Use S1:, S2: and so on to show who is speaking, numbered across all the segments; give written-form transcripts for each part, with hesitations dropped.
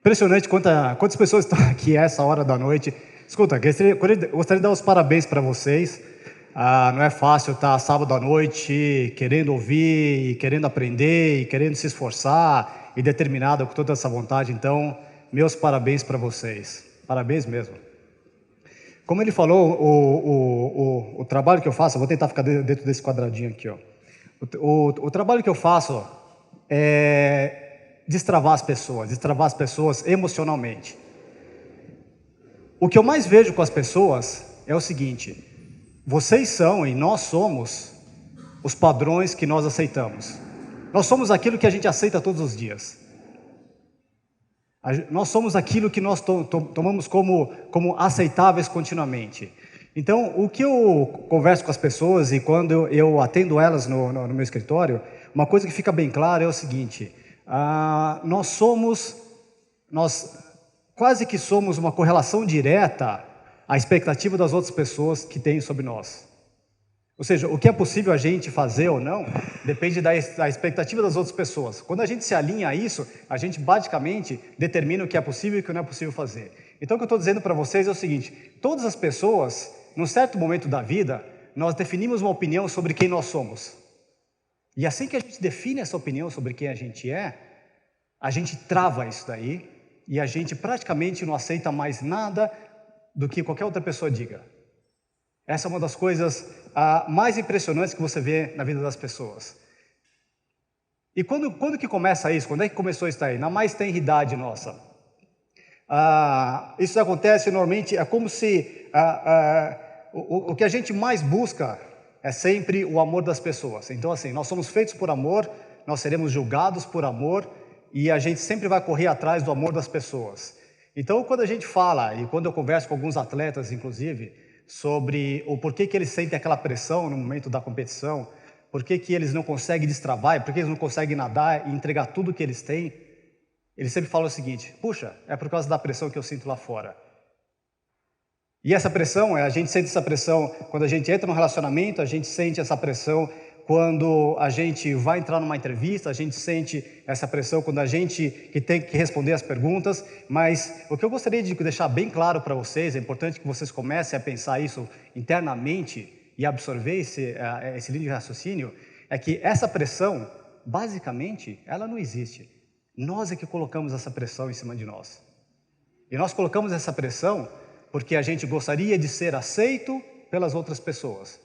S1: Impressionante quantas pessoas estão aqui a essa hora da noite. Escuta, gostaria de dar os parabéns para vocês. Não é fácil estar sábado à noite querendo ouvir, e querendo aprender, e querendo se esforçar, e determinado com toda essa vontade. Então, meus parabéns para vocês. Parabéns mesmo. Como ele falou, o trabalho que eu faço, eu vou tentar ficar dentro desse quadradinho aqui, ó. O trabalho que eu faço é destravar as pessoas emocionalmente. O que eu mais vejo com as pessoas é o seguinte: vocês são e nós somos os padrões que nós aceitamos. Nós somos aquilo que a gente aceita todos os dias. Nós somos aquilo que nós tomamos como aceitáveis continuamente. Então, o que eu converso com as pessoas e quando eu atendo elas no meu escritório, uma coisa que fica bem clara é o seguinte: nós quase que somos uma correlação direta à expectativa das outras pessoas que têm sobre nós. Ou seja, o que é possível a gente fazer ou não, depende da expectativa das outras pessoas. Quando a gente se alinha a isso, a gente basicamente determina o que é possível e o que não é possível fazer. Então, o que eu estou dizendo para vocês é o seguinte: todas as pessoas, num certo momento da vida, nós definimos uma opinião sobre quem nós somos. E assim que a gente define essa opinião sobre quem a gente gente trava isso daí e a gente praticamente não aceita mais nada do que qualquer outra pessoa diga. Essa é uma das coisas mais impressionantes que você vê na vida das pessoas. E quando que começa isso? Quando é que começou isso daí? Na mais tenra idade nossa. Isso acontece normalmente, é como se o que a gente mais busca é sempre o amor das pessoas. Então, assim, nós somos feitos por amor, nós seremos julgados por amor e a gente sempre vai correr atrás do amor das pessoas. Então, quando a gente fala, e quando eu converso com alguns atletas, inclusive, sobre o porquê que eles sentem aquela pressão no momento da competição, porquê que eles não conseguem destravar, porquê eles não conseguem nadar e entregar tudo que eles têm, eles sempre falam o seguinte: puxa, é por causa da pressão que eu sinto lá fora. E essa pressão, a gente sente essa pressão quando a gente entra num relacionamento, a gente sente essa pressão quando a gente vai entrar numa entrevista, a gente sente essa pressão quando a gente tem que responder as perguntas, mas o que eu gostaria de deixar bem claro para vocês, é importante que vocês comecem a pensar isso internamente e absorver esse linha de raciocínio, é que essa pressão, basicamente, ela não existe. Nós é que colocamos essa pressão em cima de nós. E nós colocamos essa pressão porque a gente gostaria de ser aceito pelas outras pessoas.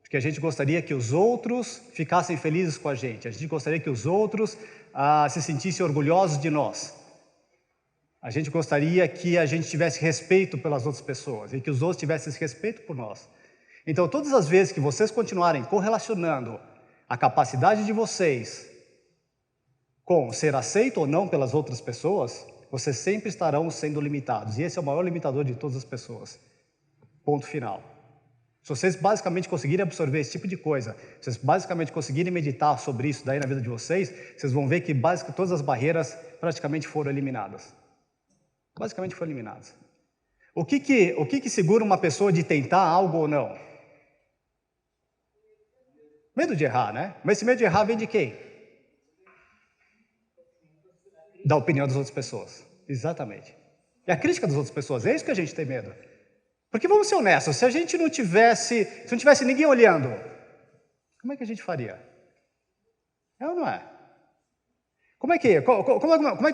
S1: Porque a gente gostaria que os outros ficassem felizes com a gente gostaria que os outros se sentissem orgulhosos de nós. A gente gostaria que a gente tivesse respeito pelas outras pessoas e que os outros tivessem esse respeito por nós. Então, todas as vezes que vocês continuarem correlacionando a capacidade de vocês com ser aceito ou não pelas outras pessoas, vocês sempre estarão sendo limitados. E esse é o maior limitador de todas as pessoas. Ponto final. Se vocês basicamente conseguirem absorver esse tipo de coisa, se vocês basicamente conseguirem meditar sobre isso daí na vida de vocês, vocês vão ver que basicamente todas as barreiras praticamente foram eliminadas. Basicamente foram eliminadas. O que segura uma pessoa de tentar algo ou não? Medo de errar, né? Mas esse medo de errar vem de quem? Da opinião das outras pessoas. Exatamente. É a crítica das outras pessoas. É isso que a gente tem medo. Porque vamos ser honestos, se não tivesse ninguém olhando, como é que a gente faria? É ou não é? Como é que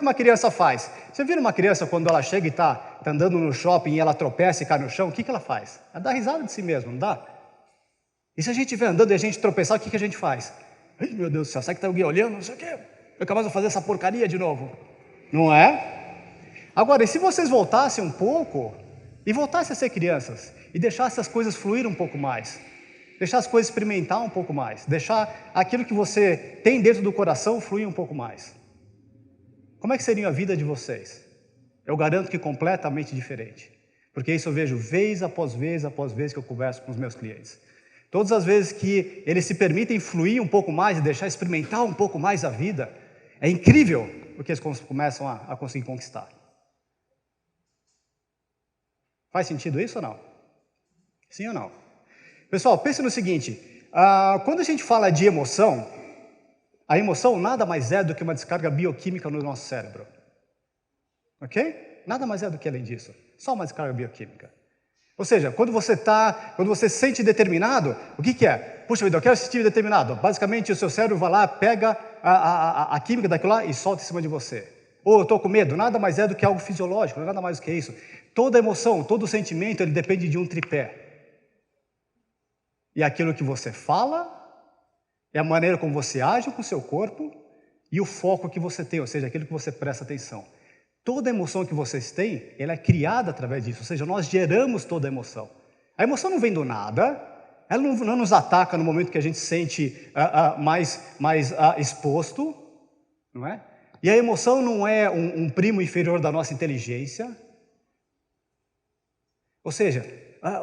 S1: uma criança faz? Você vira uma criança quando ela chega e está andando no shopping e ela tropeça e cai no chão, o que ela faz? Ela dá risada de si mesma, não dá? E se a gente estiver andando e a gente tropeçar, o que a gente faz? Ai, meu Deus do céu, será que tem alguém olhando? Não sei o quê. Eu capaz de fazer essa porcaria de novo. Não é? Agora, e se vocês voltassem um pouco e voltassem a ser crianças e deixassem as coisas fluir um pouco mais, deixar as coisas experimentar um pouco mais, deixar aquilo que você tem dentro do coração fluir um pouco mais, como é que seria a vida de vocês? Eu garanto que completamente diferente, porque isso eu vejo vez após vez que eu converso com os meus clientes. Todas as vezes que eles se permitem fluir um pouco mais e deixar experimentar um pouco mais a vida, é incrível o que eles começam a conseguir conquistar. Faz sentido isso ou não? Sim ou não? Pessoal, pense no seguinte, quando a gente fala de emoção, a emoção nada mais é do que uma descarga bioquímica no nosso cérebro. Ok? Nada mais é do que além disso. Só uma descarga bioquímica. Ou seja, quando você se sente determinado, o que é? Puxa vida, eu quero se sentir determinado. Basicamente, o seu cérebro vai lá, pega a química daquilo lá e solta em cima de você. Ou eu estou com medo, nada mais é do que algo fisiológico, não é nada mais do que isso. Toda emoção, todo sentimento, ele depende de um tripé. E aquilo que você fala, é a maneira como você age com o seu corpo e o foco que você tem, ou seja, aquilo que você presta atenção. Toda emoção que vocês têm, ela é criada através disso, ou seja, nós geramos toda a emoção. A emoção não vem do nada, ela não nos ataca no momento que a gente se sente mais exposto, não é? E a emoção não é um primo inferior da nossa inteligência. Ou seja,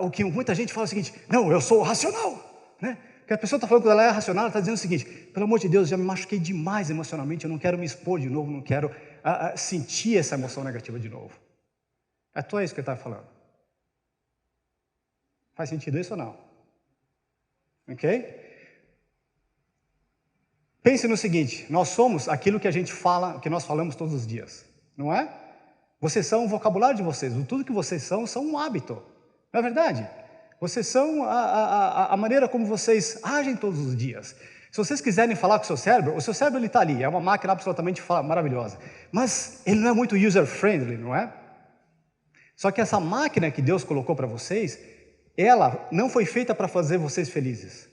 S1: o que muita gente fala é o seguinte, não, eu sou racional, né? Porque a pessoa está falando que ela é racional, ela está dizendo o seguinte, pelo amor de Deus, já me machuquei demais emocionalmente, eu não quero me expor de novo, não quero sentir essa emoção negativa de novo. É só isso que ele está falando. Faz sentido isso ou não? Ok? Pense no seguinte, nós somos aquilo que a gente fala, que nós falamos todos os dias, não é? Vocês são o vocabulário de vocês, tudo que vocês são um hábito, não é verdade? Vocês são a maneira como vocês agem todos os dias. Se vocês quiserem falar com o seu cérebro ele está ali, é uma máquina absolutamente maravilhosa, mas ele não é muito user-friendly, não é? Só que essa máquina que Deus colocou para vocês, ela não foi feita para fazer vocês felizes.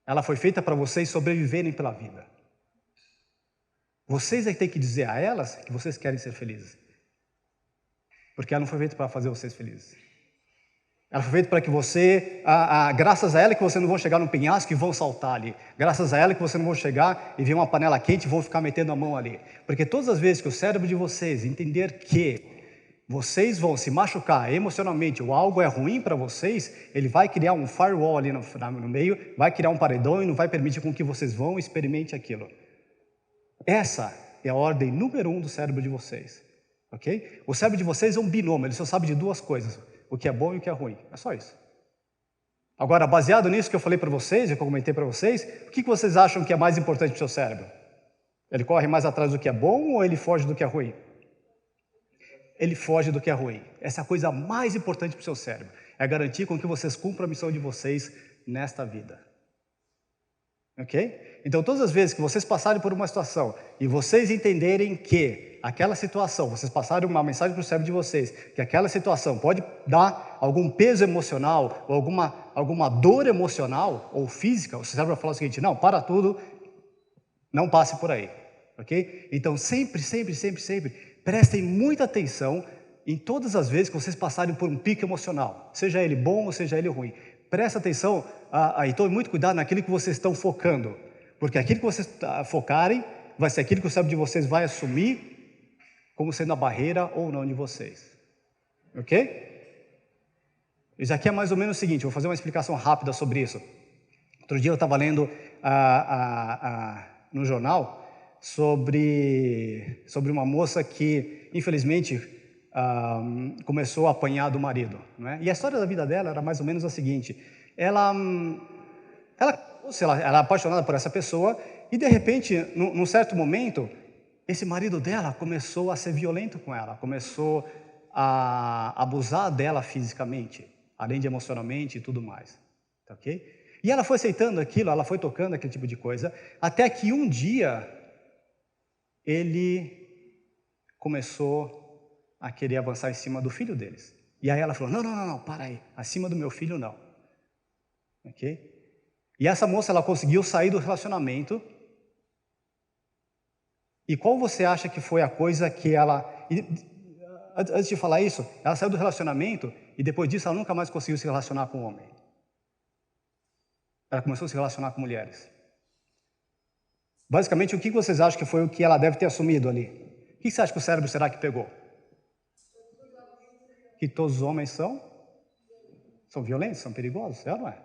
S1: Ela foi feita para vocês sobreviverem pela vida. Vocês é que têm que dizer a elas que vocês querem ser felizes. Porque ela não foi feita para fazer vocês felizes. Ela foi feita para que você, graças a ela que vocês não vão chegar num penhasco e vão saltar ali. Graças a ela que vocês não vão chegar e ver uma panela quente e vão ficar metendo a mão ali. Porque todas as vezes que o cérebro de vocês entender que vocês vão se machucar emocionalmente ou algo é ruim para vocês, ele vai criar um firewall ali no meio, vai criar um paredão e não vai permitir com que vocês vão e experimente aquilo. Essa é a ordem número 1 do cérebro de vocês. Ok? O cérebro de vocês é um binômio, ele só sabe de duas coisas, o que é bom e o que é ruim. É só isso. Agora, baseado nisso que eu falei para vocês, que eu comentei para vocês, o que vocês acham que é mais importante para o seu cérebro? Ele corre mais atrás do que é bom ou ele foge do que é ruim? Ele foge do que é ruim. Essa é a coisa mais importante para o seu cérebro. É garantir com que vocês cumpram a missão de vocês nesta vida. Ok? Então, todas as vezes que vocês passarem por uma situação e vocês entenderem que aquela situação, vocês passarem uma mensagem para o cérebro de vocês, que aquela situação pode dar algum peso emocional ou alguma dor emocional ou física, o cérebro vai falar o seguinte, não, para tudo, não passe por aí. Ok? Então, sempre, prestem muita atenção em todas as vezes que vocês passarem por um pico emocional, seja ele bom ou seja ele ruim. Presta atenção e tome muito cuidado naquilo que vocês estão focando, porque aquilo que vocês focarem vai ser aquilo que o cérebro de vocês vai assumir como sendo a barreira ou não de vocês. Ok? Isso aqui é mais ou menos o seguinte, vou fazer uma explicação rápida sobre isso. Outro dia eu estava lendo no jornal sobre uma moça que, infelizmente, começou a apanhar do marido, não é? E a história da vida dela era mais ou menos a seguinte, ela era apaixonada por essa pessoa e, de repente, num certo momento, esse marido dela começou a ser violento com ela, começou a abusar dela fisicamente, além de emocionalmente e tudo mais, tá ok? E ela foi aceitando aquilo, ela foi tocando aquele tipo de coisa, até que um dia ele começou a querer avançar em cima do filho deles. E aí ela falou, não, para aí, acima do meu filho não. Ok? E essa moça, ela conseguiu sair do relacionamento. E qual você acha que foi a coisa que ela... Antes de falar isso, ela saiu do relacionamento e depois disso ela nunca mais conseguiu se relacionar com homem. Ela começou a se relacionar com mulheres. Basicamente, o que vocês acham que foi o que ela deve ter assumido ali? O que você acha que o cérebro será que pegou? Que todos os homens são violentos, são perigosos, é ou não é?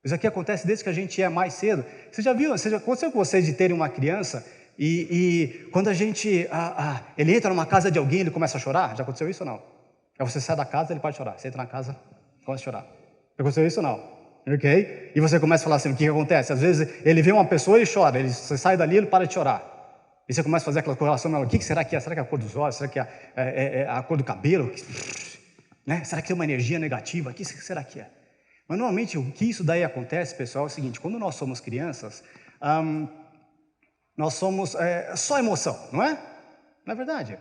S1: Isso aqui acontece desde que a gente é mais cedo. Você já viu, aconteceu com vocês de terem uma criança e quando a gente, ele entra numa casa de alguém, ele começa a chorar? Já aconteceu isso ou não? Aí você sai da casa, ele pode chorar. Você entra na casa, começa a chorar. Já aconteceu isso ou não? Ok? E você começa a falar assim, o que acontece? Às vezes ele vê uma pessoa e chora, você sai dali e ele para de chorar. E você começa a fazer aquela correlação, o que será que é? Será que é a cor dos olhos? Será que é a cor do cabelo? Né? Será que tem uma energia negativa? O que será que é? Mas normalmente o que isso daí acontece, pessoal, é o seguinte: quando nós somos crianças, nós somos só emoção, não é? Não é verdade?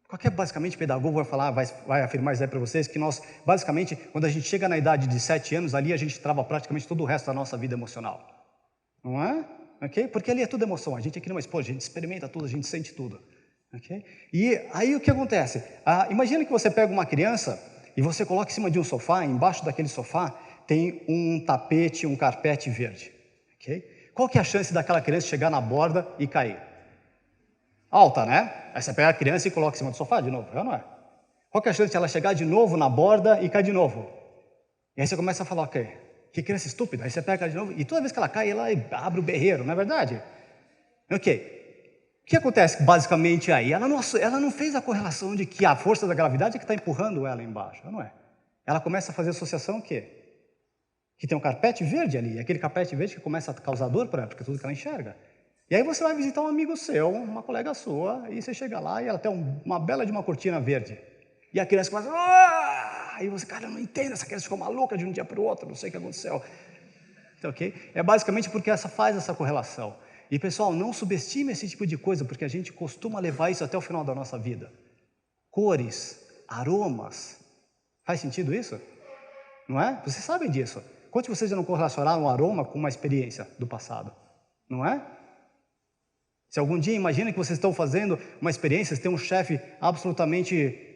S1: Qualquer, basicamente, pedagogo vai falar, vai afirmar isso aí para vocês, que nós, basicamente, quando a gente chega na idade de 7 anos, ali a gente trava praticamente todo o resto da nossa vida emocional. Não é? Okay? Porque ali é tudo emoção, a gente aqui não é esposa, a gente experimenta tudo, a gente sente tudo. Okay? E aí o que acontece? Imagina que você pega uma criança e você coloca em cima de um sofá, embaixo daquele sofá tem um tapete, um carpete verde. Okay? Qual que é a chance daquela criança chegar na borda e cair? Alta, né? Aí você pega a criança e coloca em cima do sofá de novo, é ou não é? Qual que é a chance de ela chegar de novo na borda e cair de novo? E aí você começa a falar, ok, que criança estúpida. Aí você pega de novo e toda vez que ela cai, ela abre o berreiro, não é verdade? Ok. O que acontece basicamente aí? Ela não fez a correlação de que a força da gravidade é que está empurrando ela embaixo, não é? Ela começa a fazer associação o quê? Que tem um carpete verde ali, aquele carpete verde que começa a causar dor para ela, porque é tudo que ela enxerga. E aí você vai visitar um amigo seu, uma colega sua, e você chega lá e ela tem uma bela de uma cortina verde. E a criança começa, aí você, cara, eu não entendo, essa criança ficou maluca de um dia para o outro, não sei o que aconteceu. Então, ok? É basicamente porque faz essa correlação. E pessoal, não subestime esse tipo de coisa, porque a gente costuma levar isso até o final da nossa vida. Cores, aromas, faz sentido isso? Não é? Vocês sabem disso. Quantos de vocês já não correlacionaram um aroma com uma experiência do passado? Não é? Se algum dia, imagina que vocês estão fazendo uma experiência, você tem um chefe absolutamente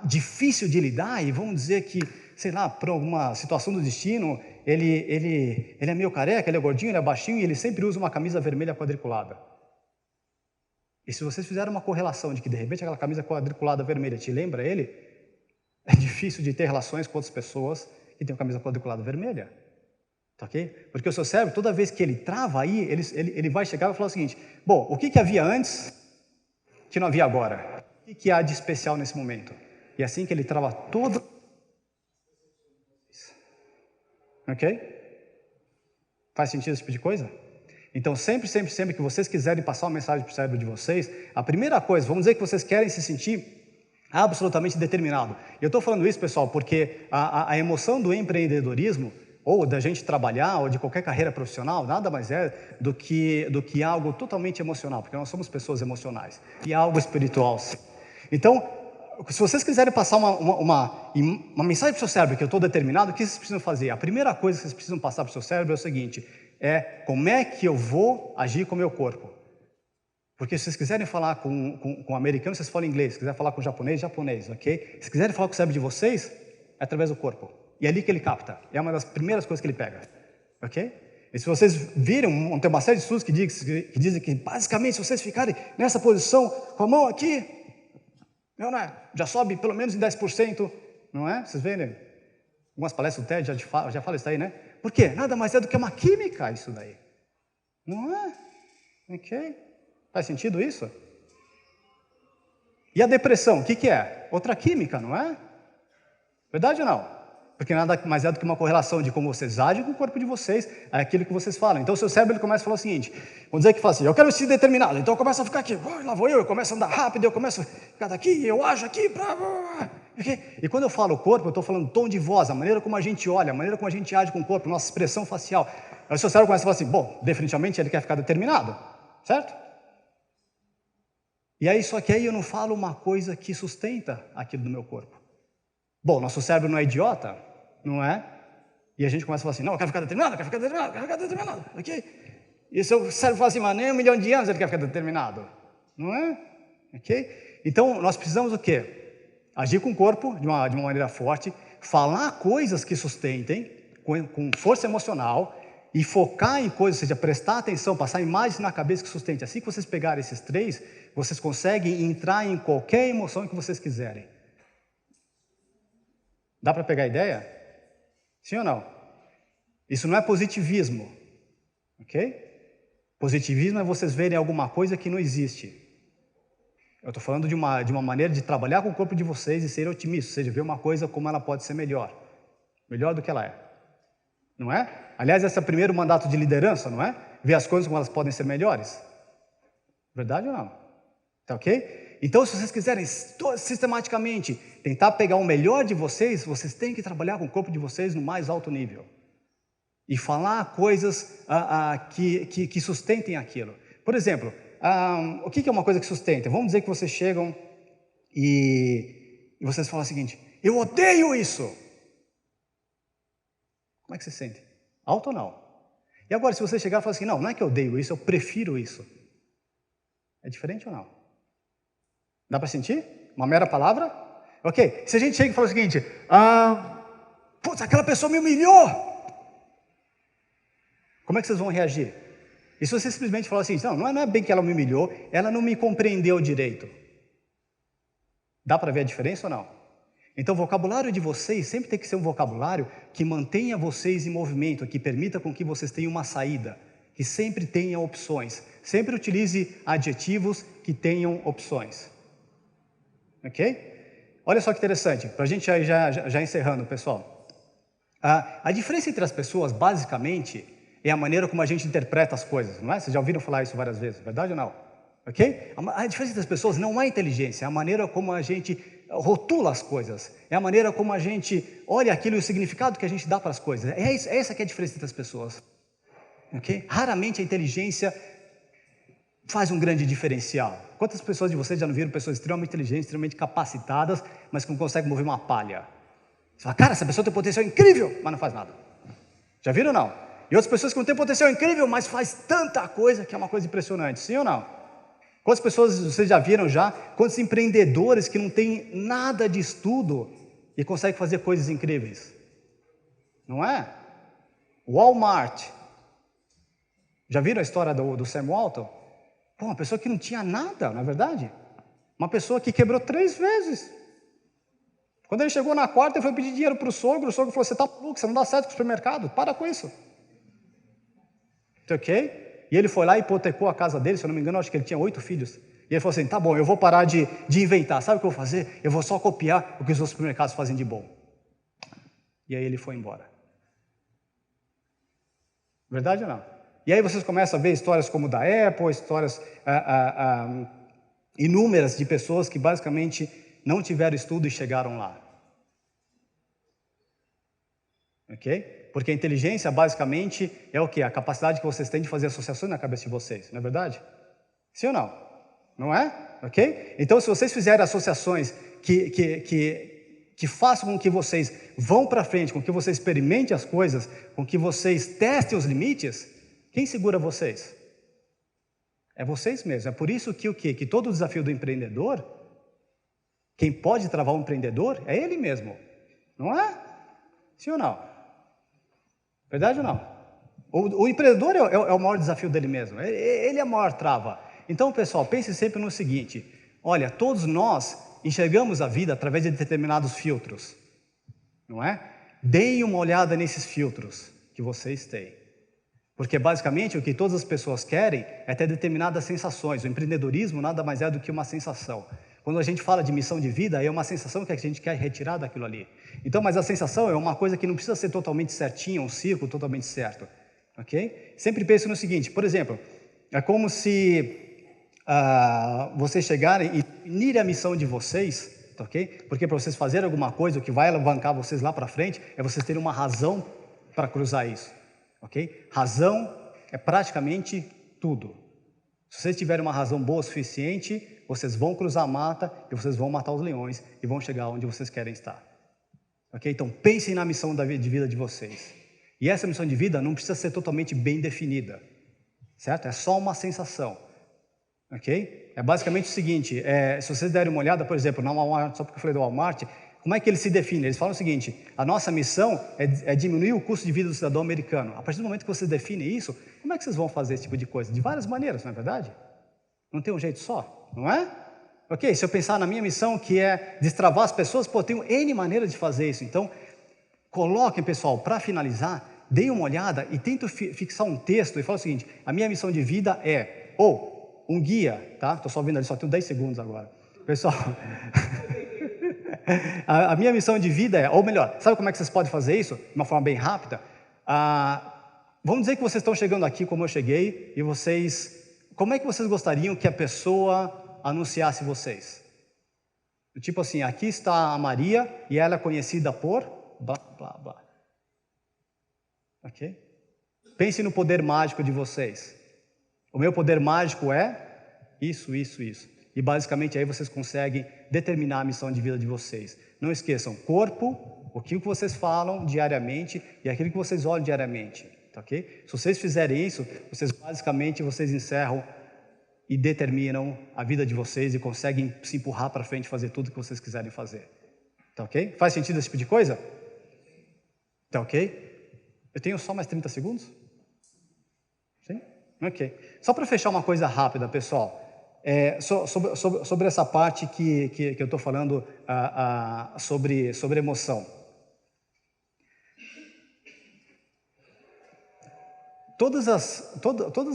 S1: difícil de lidar, e vamos dizer que, sei lá, por alguma situação do destino, ele é meio careca, ele é gordinho, ele é baixinho, e ele sempre usa uma camisa vermelha quadriculada. E se vocês fizerem uma correlação de que, de repente, aquela camisa quadriculada vermelha te lembra ele, é difícil de ter relações com outras pessoas que têm uma camisa quadriculada vermelha. Tá ok? Porque o seu cérebro, toda vez que ele trava aí, ele vai chegar e vai falar o seguinte: bom, o que havia antes que não havia agora? O que há de especial nesse momento? E é assim que ele trava todo. Ok? Faz sentido esse tipo de coisa? Então, sempre que vocês quiserem passar uma mensagem para o cérebro de vocês, a primeira coisa, vamos dizer que vocês querem se sentir absolutamente determinado. E eu estou falando isso, pessoal, porque a emoção do empreendedorismo, ou da gente trabalhar, ou de qualquer carreira profissional, nada mais é do que algo totalmente emocional, porque nós somos pessoas emocionais, e é algo espiritual, sim. Então, se vocês quiserem passar uma mensagem para o seu cérebro que eu estou determinado, o que vocês precisam fazer? A primeira coisa que vocês precisam passar para o seu cérebro é o seguinte: como é que eu vou agir com o meu corpo? Porque se vocês quiserem falar com um americano, vocês falam inglês. Se quiserem falar com japonês, ok? Se quiserem falar com o cérebro de vocês, é através do corpo. E é ali que ele capta. É uma das primeiras coisas que ele pega. Ok? E se vocês viram, tem uma série de estudos que dizem que, basicamente, se vocês ficarem nessa posição, com a mão aqui, não é? Já sobe pelo menos em 10%, não é? Vocês verem? Algumas palestras do TED já falam isso aí, né? Por quê? Nada mais é do que uma química isso daí. Não é? Ok? Faz sentido isso? E a depressão, o que é? Outra química, não é? Verdade ou não? Porque nada mais é do que uma correlação de como vocês agem com o corpo de vocês, é aquilo que vocês falam. Então o seu cérebro ele começa a falar o seguinte: vamos dizer que fala assim, eu quero ser determinado, então eu começo a ficar aqui, lá vou eu começo a andar rápido, eu começo a ficar daqui, eu ajo aqui, e quando eu falo corpo, eu estou falando tom de voz, a maneira como a gente olha, a maneira como a gente age com o corpo, nossa expressão facial. Aí o seu cérebro começa a falar assim, bom, definitivamente ele quer ficar determinado, certo? E aí, só que aí eu não falo uma coisa que sustenta aquilo do meu corpo. Bom, nosso cérebro não é idiota, não é? E a gente começa a falar assim, não, eu quero ficar determinado, eu quero ficar determinado, eu quero ficar determinado, ok? E o seu cérebro fala assim, mas nem 1 milhão de anos ele quer ficar determinado, não é? Ok? Então, nós precisamos o quê? Agir com o corpo de uma maneira forte, falar coisas que sustentem, com força emocional, e focar em coisas, ou seja, prestar atenção, passar imagens na cabeça que sustente. Assim que vocês pegarem esses 3, vocês conseguem entrar em qualquer emoção que vocês quiserem. Dá para pegar a ideia? Sim ou não? Isso não é positivismo, ok? Positivismo é vocês verem alguma coisa que não existe. Eu estou falando de uma maneira de trabalhar com o corpo de vocês e ser otimista, ou seja, ver uma coisa como ela pode ser melhor do que ela é, não é? Aliás, esse é o primeiro mandato de liderança, não é? Ver as coisas como elas podem ser melhores. Verdade ou não? Tá ok? Então, se vocês quiserem sistematicamente tentar pegar o melhor de vocês, vocês têm que trabalhar com o corpo de vocês no mais alto nível. E falar coisas que sustentem aquilo. Por exemplo, o que é uma coisa que sustenta? Vamos dizer que vocês chegam e vocês falam o seguinte: eu odeio isso. Como é que você sente? Alto ou não? E agora, se você chegar e falar assim: não é que eu odeio isso, eu prefiro isso. É diferente ou não? Dá para sentir? Uma mera palavra? Ok, se a gente chega e fala o seguinte: putz, aquela pessoa me humilhou. Como é que vocês vão reagir? E se você simplesmente falar assim: não é bem que ela me humilhou, ela não me compreendeu direito. Dá para ver a diferença ou não? Então o vocabulário de vocês sempre tem que ser um vocabulário que mantenha vocês em movimento, que permita com que vocês tenham uma saída, que sempre tenha opções. Sempre utilize adjetivos que tenham opções. Ok? Olha só que interessante, para a gente já encerrando, pessoal. A diferença entre as pessoas, basicamente, é a maneira como a gente interpreta as coisas, não é? Vocês já ouviram falar isso várias vezes, verdade ou não? Ok? A diferença entre as pessoas não é a inteligência, é a maneira como a gente rotula as coisas, é a maneira como a gente olha aquilo e o significado que a gente dá para as coisas. É essa que é a diferença entre as pessoas. Ok? Raramente a inteligência faz um grande diferencial. Quantas pessoas de vocês já não viram pessoas extremamente inteligentes, extremamente capacitadas, mas que não conseguem mover uma palha? Você fala: cara, essa pessoa tem potencial incrível, mas não faz nada. Já viram ou não? E outras pessoas que não têm potencial incrível, mas faz tanta coisa que é uma coisa impressionante. Sim ou não? Quantas pessoas vocês já viram já? Quantos empreendedores que não têm nada de estudo e conseguem fazer coisas incríveis? Não é? Walmart. Já viram a história do Sam Walton? Pô, uma pessoa que não tinha nada, não é verdade? Uma pessoa que quebrou 3 vezes. Quando ele chegou na quarta, ele foi pedir dinheiro para o sogro falou: você está maluco, você não dá certo com o supermercado, para com isso. Ok? E ele foi lá e hipotecou a casa dele, se eu não me engano, acho que ele tinha 8 filhos. E ele falou assim: tá bom, eu vou parar de inventar, sabe o que eu vou fazer? Eu vou só copiar o que os outros supermercados fazem de bom. E aí ele foi embora. Verdade ou não? E aí vocês começam a ver histórias como da Apple, histórias inúmeras de pessoas que basicamente não tiveram estudo e chegaram lá. Ok? Porque a inteligência basicamente é o quê? A capacidade que vocês têm de fazer associações na cabeça de vocês, não é verdade? Sim ou não? Não é? Ok? Então, se vocês fizerem associações que façam com que vocês vão para frente, com que vocês experimentem as coisas, com que vocês testem os limites, quem segura vocês? É vocês mesmos. É por isso que o quê? Que todo o desafio do empreendedor, quem pode travar um empreendedor é ele mesmo. Não é? Sim ou não? Verdade ou não? O empreendedor é o maior desafio dele mesmo. Ele é a maior trava. Então, pessoal, pense sempre no seguinte: olha, todos nós enxergamos a vida através de determinados filtros, não é? Deem uma olhada nesses filtros que vocês têm. Porque, basicamente, o que todas as pessoas querem é ter determinadas sensações. O empreendedorismo nada mais é do que uma sensação. Quando a gente fala de missão de vida, é uma sensação que a gente quer retirar daquilo ali. Então, mas a sensação é uma coisa que não precisa ser totalmente certinha, um círculo totalmente certo. Ok? Sempre pense no seguinte, por exemplo, é como se vocês chegarem e definirem a missão de vocês, ok? Porque para vocês fazerem alguma coisa, o que vai alavancar vocês lá para frente, é vocês terem uma razão para cruzar isso. Ok? Razão é praticamente tudo. Se vocês tiverem uma razão boa o suficiente, vocês vão cruzar a mata e vocês vão matar os leões e vão chegar onde vocês querem estar. Ok? Então pensem na missão de vida de vocês. E essa missão de vida não precisa ser totalmente bem definida, certo? É só uma sensação. Ok? É basicamente o seguinte, se vocês derem uma olhada, por exemplo, na Walmart, só porque eu falei do Walmart, como é que eles se definem? Eles falam o seguinte: a nossa missão é diminuir o custo de vida do cidadão americano. A partir do momento que vocês definem isso, como é que vocês vão fazer esse tipo de coisa? De várias maneiras, não é verdade? Não tem um jeito só, não é? Ok, se eu pensar na minha missão, que é destravar as pessoas, pô, eu tenho N maneiras de fazer isso. Então, coloquem, pessoal, para finalizar, deem uma olhada e tentem fixar um texto e falar o seguinte: a minha missão de vida é, um guia, tá? Estou só vendo ali, só tenho 10 segundos agora. Pessoal... A minha missão de vida é, ou melhor, sabe como é que vocês podem fazer isso? De uma forma bem rápida. Vamos dizer que vocês estão chegando aqui como eu cheguei e vocês como é que vocês gostariam que a pessoa anunciasse vocês? Tipo assim, aqui está a Maria e ela é conhecida por blá, blá, blá. Ok? Pense no poder mágico de vocês. O meu poder mágico é isso, isso, isso. E basicamente aí vocês conseguem determinar a missão de vida de vocês. Não esqueçam, corpo, aquilo que vocês falam diariamente e aquilo que vocês olham diariamente. Tá, ok? Se vocês fizerem isso, vocês encerram e determinam a vida de vocês e conseguem se empurrar para frente e fazer tudo que vocês quiserem fazer. Tá ok? Faz sentido esse tipo de coisa? Tá ok? Eu tenho só mais 30 segundos? Sim? Ok. Só para fechar uma coisa rápida, pessoal. Sobre essa parte que eu estou falando sobre emoção. Todas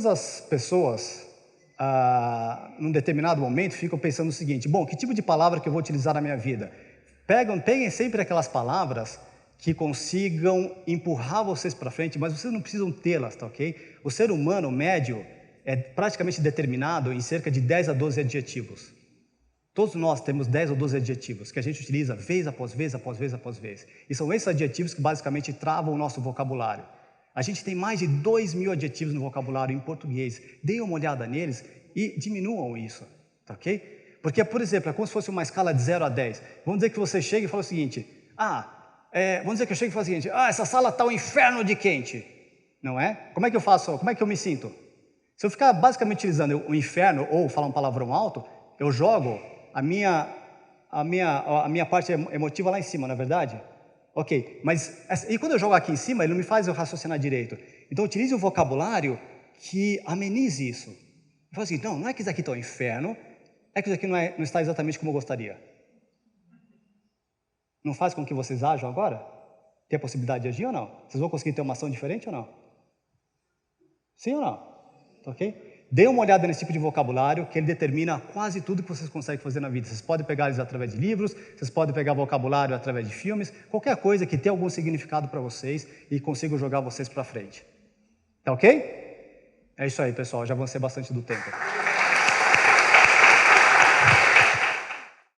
S1: as pessoas, num determinado momento, ficam pensando o seguinte: bom, que tipo de palavra que eu vou utilizar na minha vida? Peguem sempre aquelas palavras que consigam empurrar vocês para frente, mas vocês não precisam tê-las, tá ok? O ser humano médio é praticamente determinado em cerca de 10 a 12 adjetivos. Todos nós temos 10 ou 12 adjetivos que a gente utiliza vez após vez, após vez, após vez. E são esses adjetivos que basicamente travam o nosso vocabulário. A gente tem mais de 2.000 adjetivos no vocabulário em português. Deem uma olhada neles e diminuam isso, tá ok? Porque, por exemplo, é como se fosse uma escala de 0 a 10. Vamos dizer que você chega e fala o seguinte: vamos dizer que eu chego e falo o seguinte: essa sala está um inferno de quente. Não é? Como é que eu faço? Como é que eu me sinto? Se eu ficar basicamente utilizando o inferno ou falar um palavrão alto, eu jogo a minha parte emotiva lá em cima, não é verdade? Ok, mas e quando eu jogo aqui em cima, ele não me faz eu raciocinar direito. Então utilize um vocabulário que amenize isso. Fala assim: não é que isso aqui está um inferno, é que isso aqui não está exatamente como eu gostaria. Não faz com que vocês ajam agora? Tem a possibilidade de agir ou não? Vocês vão conseguir ter uma ação diferente ou não? Sim ou não? Ok? Dê uma olhada nesse tipo de vocabulário, que ele determina quase tudo que vocês conseguem fazer na vida. Vocês podem pegar eles através de livros, vocês podem pegar vocabulário através de filmes, qualquer coisa que tenha algum significado para vocês e consiga jogar vocês para frente. Tá ok? É isso aí, pessoal. Já avancei bastante do tempo.